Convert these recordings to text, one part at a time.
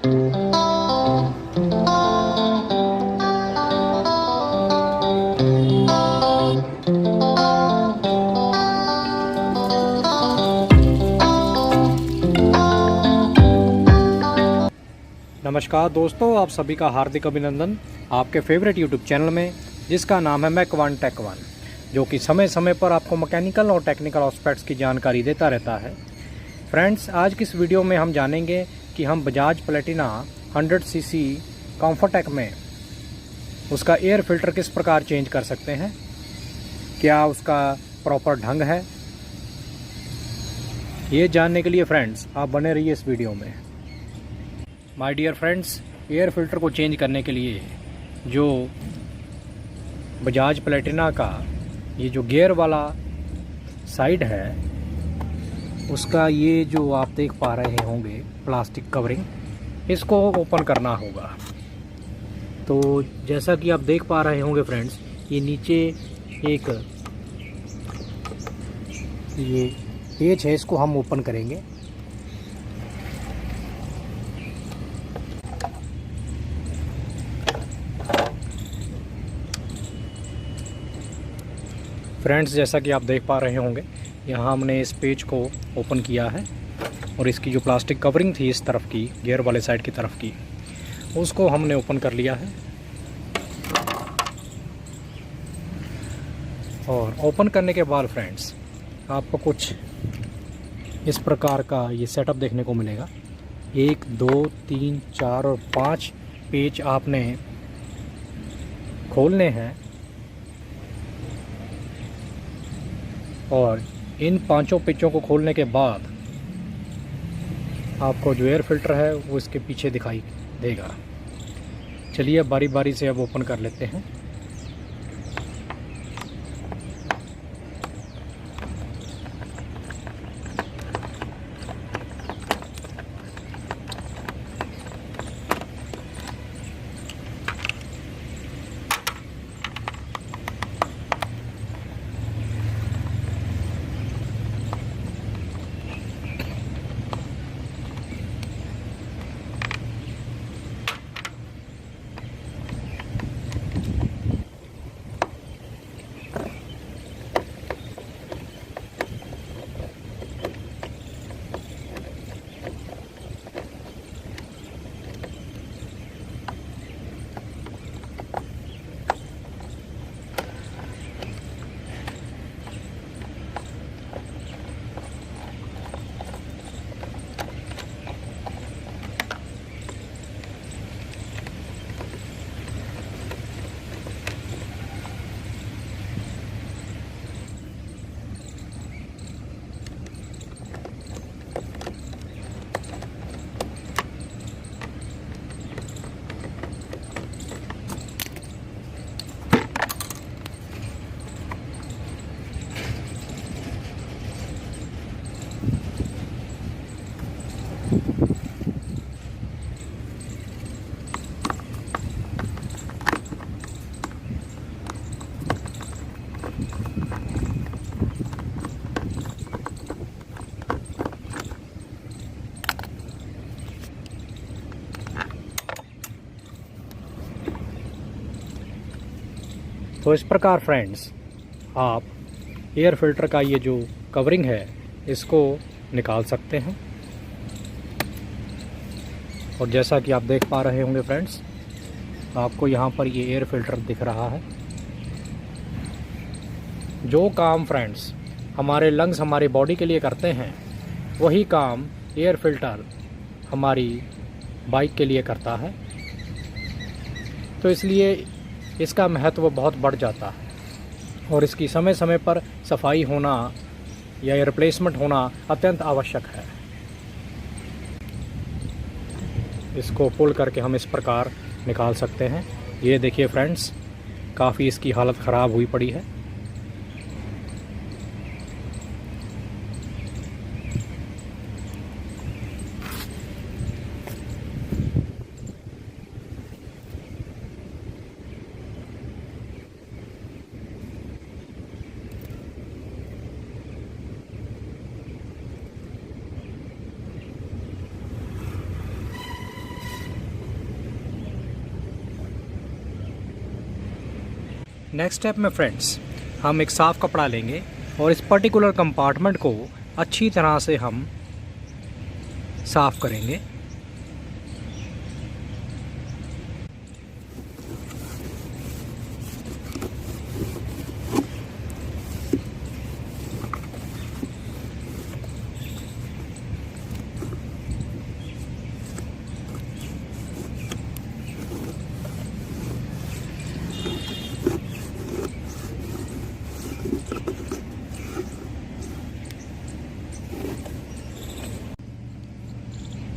नमस्कार दोस्तों, आप सभी का हार्दिक अभिनंदन आपके फेवरेट यूट्यूब चैनल में, जिसका नाम है मैक वन टेक वन, जो कि समय समय पर आपको मैकेनिकल और टेक्निकल एस्पेक्ट्स की जानकारी देता रहता है। फ्रेंड्स, आज की इस वीडियो में हम जानेंगे कि हम बजाज प्लेटिना 100 सीसी कॉम्फर्टेक में उसका एयर फिल्टर किस प्रकार चेंज कर सकते हैं, क्या उसका प्रॉपर ढंग है। ये जानने के लिए फ्रेंड्स आप बने रहिए इस वीडियो में। My dear friends, air filter को चेंज करने के लिए जो बजाज प्लेटिना का ये जो गियर वाला साइड है, उसका ये जो आप देख पा रहे होंगे प्लास्टिक कवरिंग, इसको ओपन करना होगा। तो जैसा कि आप देख पा रहे होंगे फ्रेंड्स, ये नीचे एक ये पेच है, इसको हम ओपन करेंगे। फ्रेंड्स, जैसा कि आप देख पा रहे होंगे, यहाँ हमने इस पेज को ओपन किया है और इसकी जो प्लास्टिक कवरिंग थी इस तरफ की, गियर वाले साइड की तरफ की, उसको हमने ओपन कर लिया है। और ओपन करने के बाद फ्रेंड्स आपको कुछ इस प्रकार का ये सेटअप देखने को मिलेगा। 1 2 3 4 और 5 पेज आपने खोलने हैं और इन 5 पेचों को खोलने के बाद आपको जो एयर फिल्टर है वो इसके पीछे दिखाई देगा। चलिए बारी बारी से अब ओपन कर लेते हैं। तो इस प्रकार फ्रेंड्स आप एयर फिल्टर का ये जो कवरिंग है इसको निकाल सकते हैं। और जैसा कि आप देख पा रहे होंगे फ्रेंड्स, आपको यहाँ पर ये एयर फिल्टर दिख रहा है। जो काम फ्रेंड्स हमारे लंग्स हमारी बॉडी के लिए करते हैं, वही काम एयर फिल्टर हमारी बाइक के लिए करता है। तो इसलिए इसका महत्व बहुत बढ़ जाता है और इसकी समय समय पर सफाई होना या रिप्लेसमेंट होना अत्यंत आवश्यक है। इसको पुल करके हम इस प्रकार निकाल सकते हैं। ये देखिए फ्रेंड्स, काफ़ी इसकी हालत ख़राब हुई पड़ी है। नेक्स्ट स्टेप में फ्रेंड्स, हम एक साफ़ कपड़ा लेंगे और इस पर्टिकुलर कंपार्टमेंट को अच्छी तरह से हम साफ़ करेंगे।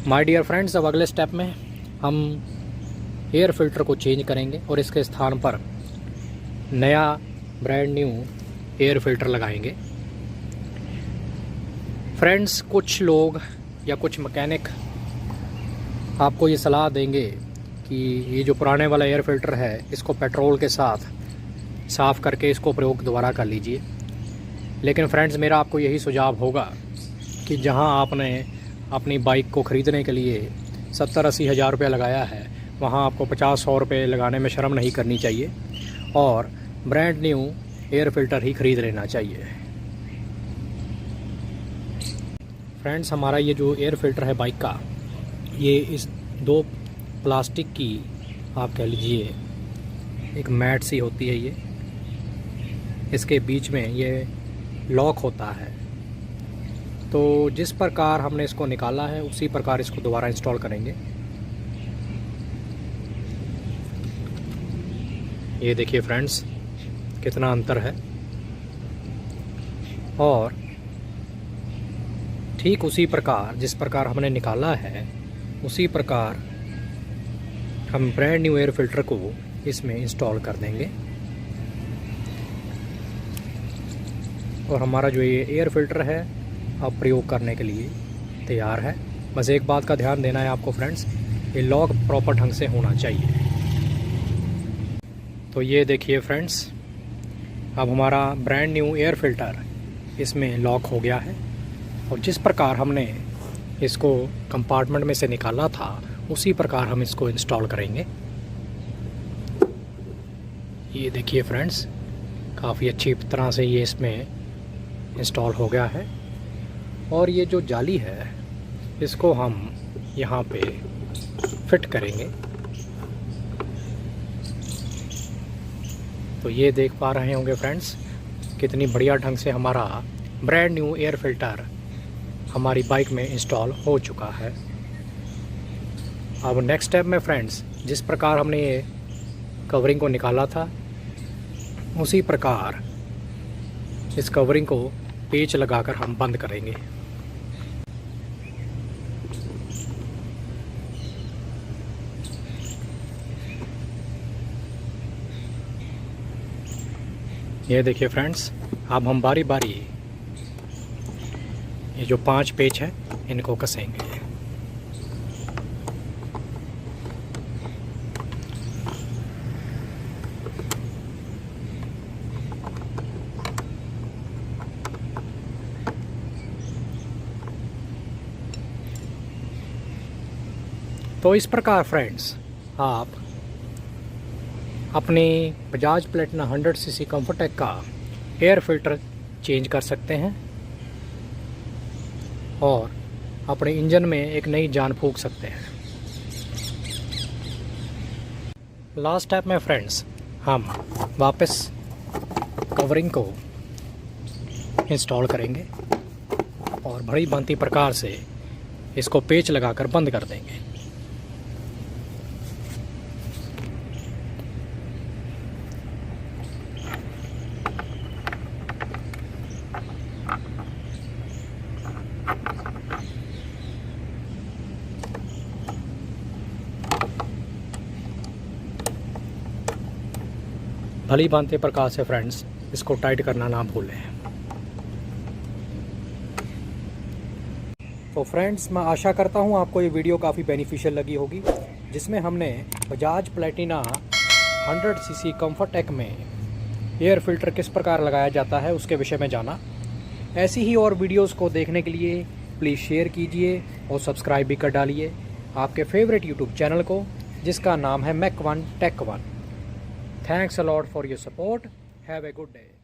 माय डियर फ्रेंड्स, अब अगले स्टेप में हम एयर फिल्टर को चेंज करेंगे और इसके स्थान पर नया ब्रांड न्यू एयर फिल्टर लगाएंगे। फ्रेंड्स, कुछ लोग या कुछ मैकेनिक आपको ये सलाह देंगे कि ये जो पुराने वाला एयर फिल्टर है इसको पेट्रोल के साथ साफ़ करके इसको प्रयोग दोबारा कर लीजिए। लेकिन फ्रेंड्स, मेरा आपको यही सुझाव होगा कि जहां आपने अपनी बाइक को ख़रीदने के लिए 70-80 हज़ार रुपये लगाया है, वहां आपको 50-100 रुपये लगाने में शर्म नहीं करनी चाहिए और ब्रांड न्यू एयर फिल्टर ही ख़रीद लेना चाहिए। फ्रेंड्स, हमारा ये जो एयर फिल्टर है बाइक का, ये इस दो प्लास्टिक की आप कह लीजिए एक मैट सी होती है, ये इसके बीच में ये लॉक होता है। तो जिस प्रकार हमने इसको निकाला है उसी प्रकार इसको दोबारा इंस्टॉल करेंगे। ये देखिए फ्रेंड्स, कितना अंतर है। और ठीक उसी प्रकार जिस प्रकार हमने निकाला है उसी प्रकार हम ब्रांड न्यू एयर फिल्टर को इसमें इंस्टॉल कर देंगे। और हमारा जो ये एयर फिल्टर है अब प्रयोग करने के लिए तैयार है। बस एक बात का ध्यान देना है आपको फ्रेंड्स, ये लॉक प्रॉपर ढंग से होना चाहिए। तो ये देखिए फ्रेंड्स, अब हमारा ब्रांड न्यू एयर फिल्टर इसमें लॉक हो गया है और जिस प्रकार हमने इसको कंपार्टमेंट में से निकाला था उसी प्रकार हम इसको इंस्टॉल करेंगे। ये देखिए फ्रेंड्स, काफ़ी अच्छी तरह से ये इसमें इंस्टॉल हो गया है। और ये जो जाली है इसको हम यहाँ पे फिट करेंगे। तो ये देख पा रहे होंगे फ्रेंड्स, कितनी बढ़िया ढंग से हमारा ब्रांड न्यू एयर फिल्टर हमारी बाइक में इंस्टॉल हो चुका है। अब नेक्स्ट स्टेप में फ्रेंड्स, जिस प्रकार हमने ये कवरिंग को निकाला था उसी प्रकार इस कवरिंग को पेच लगाकर हम बंद करेंगे। ये देखिए फ्रेंड्स, अब हम बारी बारी ये जो 5 पेच है इनको कसेंगे। तो इस प्रकार फ्रेंड्स, आप अपनी बजाज प्लेटिना 100 सीसी कम्फर्टेक का एयर फिल्टर चेंज कर सकते हैं और अपने इंजन में एक नई जान फूंक सकते हैं। लास्ट स्टेप में फ्रेंड्स, हम वापस कवरिंग को इंस्टॉल करेंगे और बड़ी भांति प्रकार से इसको पेच लगाकर बंद कर देंगे। भली भांति प्रकार से फ्रेंड्स इसको टाइट करना ना भूलें। तो फ्रेंड्स, मैं आशा करता हूँ आपको ये वीडियो काफ़ी बेनिफिशियल लगी होगी, जिसमें हमने बजाज प्लेटिना 100 सीसी कम्फर्टेक में एयर फिल्टर किस प्रकार लगाया जाता है उसके विषय में जाना। ऐसी ही और वीडियोस को देखने के लिए प्लीज़ शेयर कीजिए और सब्सक्राइब भी कर डालिए आपके फेवरेट यूट्यूब चैनल को, जिसका नाम है मैक1 tech 1। Thanks a lot for your support. Have a good day.